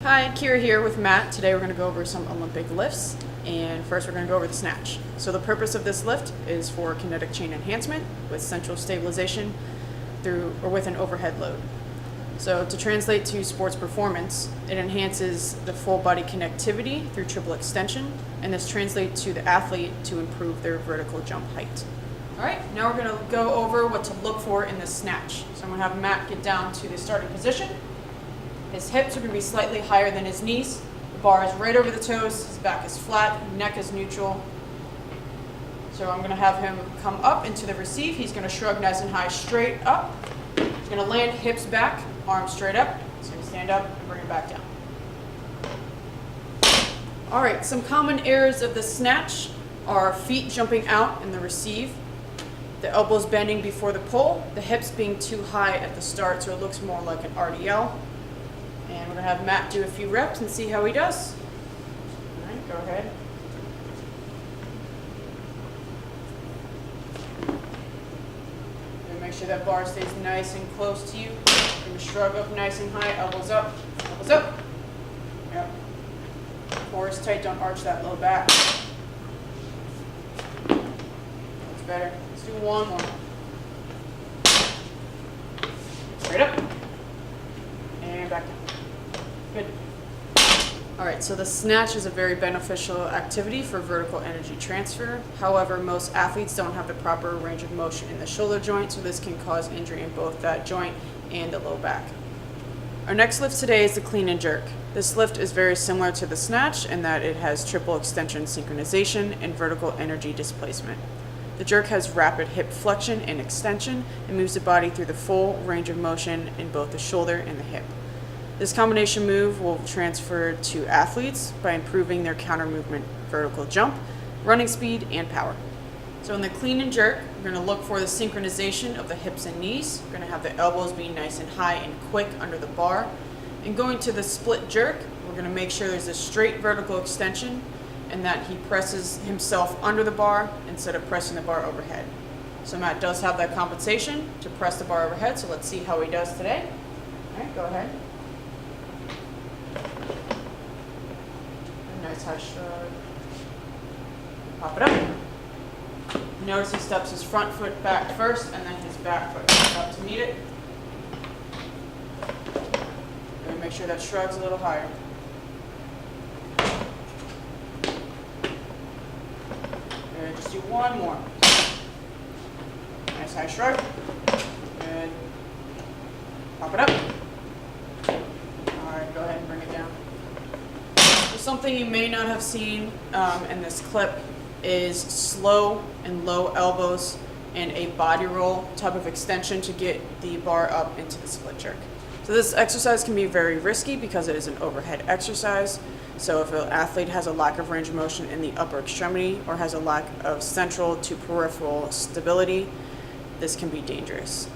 Hi, Kira here with Matt. Today we're going to go over some Olympic lifts, and first we're going to go over the snatch. So the purpose of this lift is for kinetic chain enhancement with central stabilization with an overhead load. So to translate to sports performance, it enhances the full body connectivity through triple extension, and this translates to the athlete to improve their vertical jump height. All right, now we're going to go over what to look for in the snatch. So I'm going to have Matt get down to the starting position. His hips are going to be slightly higher than his knees. The bar is right over the toes. His back is flat. Neck is neutral. So I'm going to have him come up into the receive. He's going to shrug nice and high straight up. He's going to land hips back, arms straight up. He's going to stand up and bring it back down. All right, some common errors of the snatch are feet jumping out in the receive, the elbows bending before the pull, the hips being too high at the start so it looks more like an RDL. And we're going to have Matt do a few reps and see how he does. All right, go ahead. And make sure that bar stays nice and close to you. You're going to shrug up nice and high, elbows up, elbows up. Yep. Core is tight, don't arch that low back. That's better. Let's do one more. Straight up. And back down. Good. All right, so the snatch is a very beneficial activity for vertical energy transfer. However, most athletes don't have the proper range of motion in the shoulder joint, so this can cause injury in both that joint and the low back. Our next lift today is the clean and jerk. This lift is very similar to the snatch in that it has triple extension synchronization and vertical energy displacement. The jerk has rapid hip flexion and extension and moves the body through the full range of motion in both the shoulder and the hip. This combination move will transfer to athletes by improving their counter movement vertical jump, running speed, and power. So in the clean and jerk, we're going to look for the synchronization of the hips and knees. We're going to have the elbows be nice and high and quick under the bar. And going to the split jerk, we're going to make sure there's a straight vertical extension and that he presses himself under the bar instead of pressing the bar overhead. So Matt does have that compensation to press the bar overhead, so let's see how he does today. All right, go ahead. Nice high shrug. Pop it up. Notice he steps his front foot back first and then his back foot up to meet it. And make sure that shrug's a little higher. And just do one more. Nice high shrug. Good. Pop it up. Alright, go ahead and bring it down. Something you may not have seen in this clip is slow and low elbows and a body roll type of extension to get the bar up into the split jerk. So this exercise can be very risky because it is an overhead exercise. So if an athlete has a lack of range of motion in the upper extremity or has a lack of central to peripheral stability, this can be dangerous.